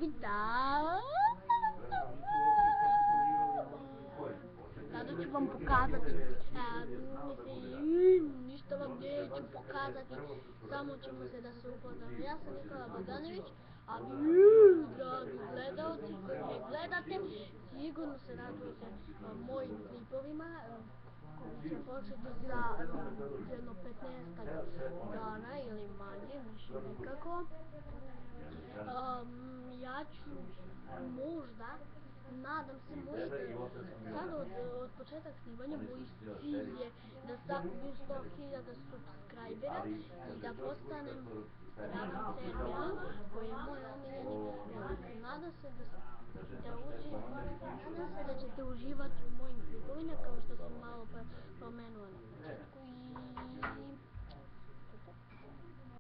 Vidite. Sada ću vam pokazati, ništa vam neću pokazati, samo ćemo se da se upoznamo. Ja sam Nikola Bogdanović, a vi, dragi gledalci koji me gledate, sigurno se radujete mojim klipovima, koji će početi za jedno 15 dana ili manje, više nekako. Ja ću možda, nadam se, možda sad od početak snimanja moj cilj je da sakupljem 100.000 subscribera i da postanem Dragan Serbian, koji je moj omiljeni. Nadam se da ćete uživati u mojim klipovima, kao što sam malo pomenula na početku, i